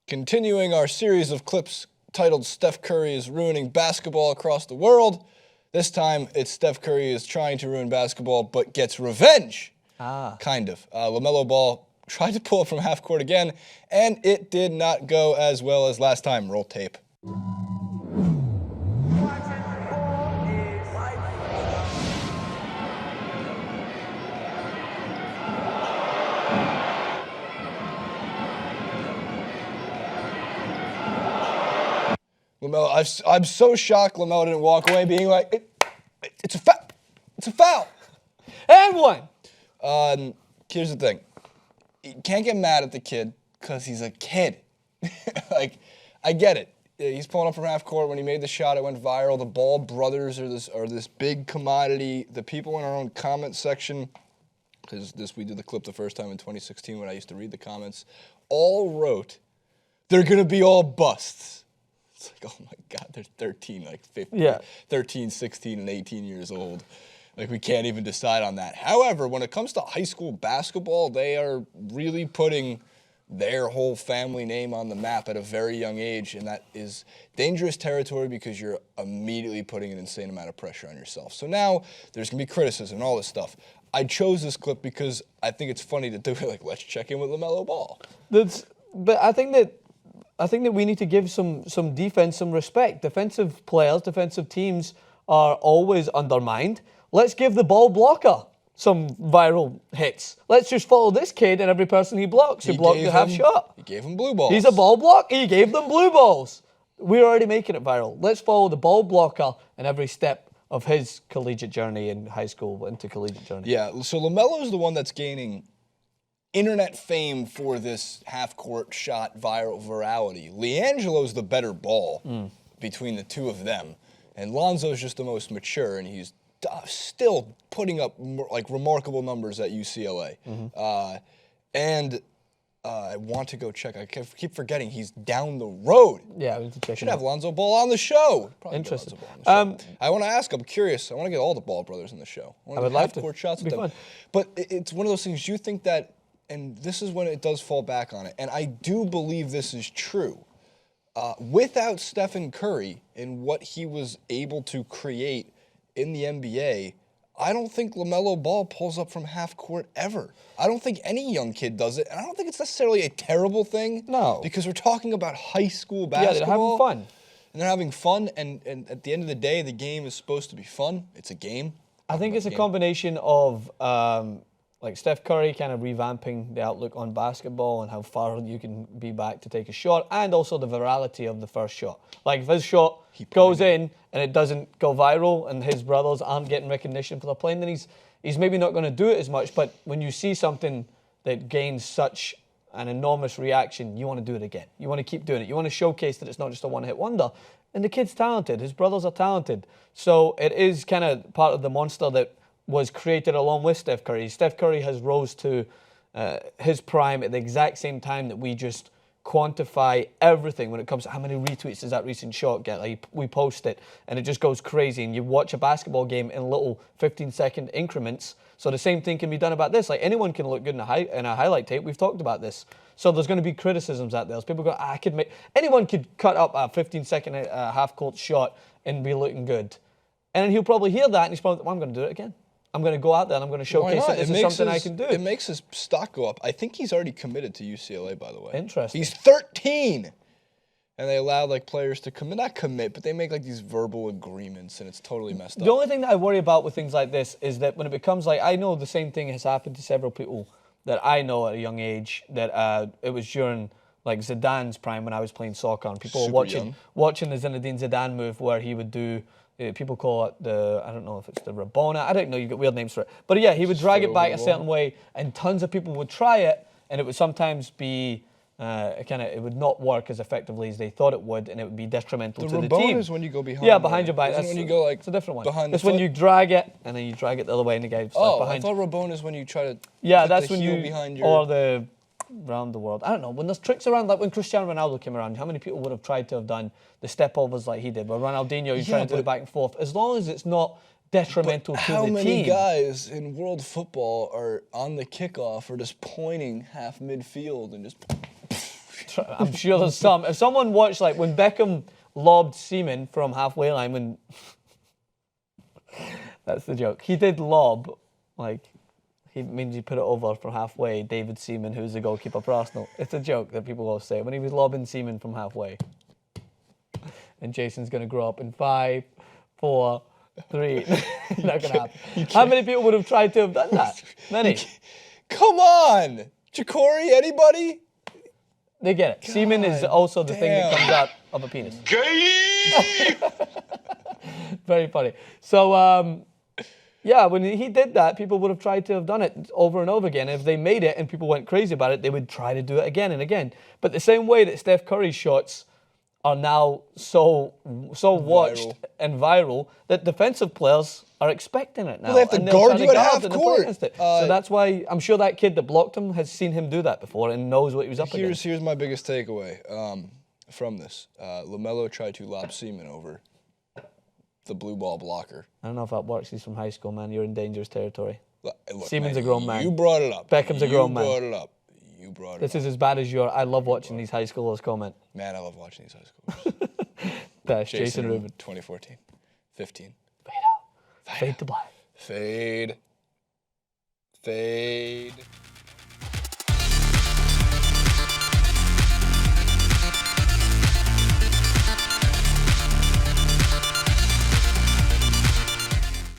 Continuing our series of clips titled Steph Curry is ruining basketball across the world. This time, it's Steph Curry is trying to ruin basketball, but gets revenge. Kind of. LaMelo Ball tried to pull it from half court again, and it did not go as well as last time. Roll tape. LaMelo, I'm so shocked LaMelo didn't walk away being like, it's a foul. It's a foul. And one. Here's the thing. You can't get mad at the kid because he's a kid. Like, I get it. He's pulling up from half court. When he made the shot, it went viral. The Ball brothers are this big commodity. The people in our own comment section, because we did the clip the first time in 2016 when I used to read the comments, all wrote, they're going to be all busts. It's like, oh my God, they're 13, like 15, yeah. 13, 16, and 18 years old. Like, we can't even decide on that. However, when it comes to high school basketball, they are really putting their whole family name on the map at a very young age, and that is dangerous territory because you're immediately putting an insane amount of pressure on yourself. So now there's going to be criticism and all this stuff. I chose this clip because I think it's funny to do it. Like, let's check in with LaMelo Ball. But I think that we need to give some defense some respect. Defensive players, defensive teams are always undermined. Let's give the ball blocker some viral hits. Let's just follow this kid and every person he blocks who blocked the half shot. He gave him blue balls. He's a ball blocker. He gave them blue balls. We're already making it viral. Let's follow the ball blocker in every step of his collegiate journey in high school into collegiate journey. Yeah, so LaMelo is the one that's gaining internet fame for this half-court shot virality. LiAngelo's the better ball between the two of them. And Lonzo's just the most mature, and he's still putting up like remarkable numbers at UCLA. I want to go check. I keep forgetting he's down the road. Yeah, we need to check. Should have Lonzo Ball on the show. Probably interesting. I want to ask. I'm curious. I want to get all the Ball brothers on the show. I would like to. Half-court shots with them. Fun. But it's one of those things. You think that, and this is when it does fall back on it. And I do believe this is true. Without Stephen Curry and what he was able to create in the NBA, I don't think LaMelo Ball pulls up from half court ever. I don't think any young kid does it, and I don't think it's necessarily a terrible thing. No. Because we're talking about high school basketball. Yeah, they're having fun. And they're having fun, and at the end of the day, the game is supposed to be fun. It's a game. I think it's a combination of like Steph Curry kind of revamping the outlook on basketball and how far you can be back to take a shot, and also the virality of the first shot. Like if his shot goes in and it doesn't go viral and his brothers aren't getting recognition for their playing, then he's maybe not going to do it as much. But when you see something that gains such an enormous reaction, you want to do it again. You want to keep doing it. You want to showcase that it's not just a one-hit wonder. And the kid's talented. His brothers are talented. So it is kind of part of the monster that was created along with Steph Curry. Steph Curry has rose to his prime at the exact same time that we just quantify everything when it comes to how many retweets does that recent shot get. Like we post it and it just goes crazy, and you watch a basketball game in little 15-second increments. So the same thing can be done about this. Like anyone can look good in a highlight tape. We've talked about this. So there's going to be criticisms out there. People go, anyone could cut up a 15-second half-court shot and be looking good. And then he'll probably hear that and he's probably, well, I'm going to do it again. I'm going to go out there and I'm going to showcase that this is something I can do. It makes his stock go up. I think he's already committed to UCLA, by the way. Interesting. He's 13! And they allow like players to not commit, but they make like these verbal agreements, and it's totally messed up. The only thing that I worry about with things like this is that when it becomes like, I know the same thing has happened to several people that I know at a young age, that it was during like Zidane's prime when I was playing soccer, and people were watching the Zinedine Zidane move where he would do, people call it I don't know if it's the Rabona, I don't know, you get weird names for it. But yeah, he would drag it back a certain way, and tons of people would try it, and it would sometimes be, it would not work as effectively as they thought it would, and it would be detrimental to the team. The Rabona is when you go behind. Yeah, behind your back. That's when you go like, it's a different one. Behind it's when you drag it, and then you drag it the other way, and the guy's behind. I thought Rabona is when you try to that's when you, behind your... or the around the world. I don't know, when there's tricks around, like when Cristiano Ronaldo came around, how many people would have tried to have done the step-overs like he did, where Ronaldinho, you're trying to do the back and forth, as long as it's not detrimental to the team. How many guys in world football are on the kickoff or just pointing half midfield and just I'm sure there's some. If someone watched, like, when Beckham lobbed Seaman from halfway line, when... That's the joke. He did lob, like, he means he put it over for halfway, David Seaman, who's the goalkeeper for Arsenal. It's a joke that people all say. When he was lobbing Seaman from halfway. And Jason's going to grow up in 5, 4, 3. Not going to happen. How many people would have tried to have done that? Many. Come on! Jacory, anybody? They get it. Semen is also the thing that comes out of a penis. Gay! Very funny. So, yeah, when he did that, people would have tried to have done it over and over again. If they made it and people went crazy about it, they would try to do it again and again. But the same way that Steph Curry's shots are now so watched and viral that defensive players are expecting it now. Well, they have to and they're guard trying you to at guard half and they're court. playing against it. So that's why I'm sure that kid that blocked him has seen him do that before and knows what he was up against. Here's my biggest takeaway from this. LaMelo tried to lob Seaman over the blue ball blocker. I don't know if that works. He's from high school, man. You're in dangerous territory. Look, Seaman's man, a grown man. You brought it up. Beckham's a grown man. You brought it up. You brought it up. This is as bad as your I love watching these high schoolers comment. Man, I love watching these high schoolers. That's Jason Rubin. 2014. 15. Fade out. Fade to black. Fade. Fade.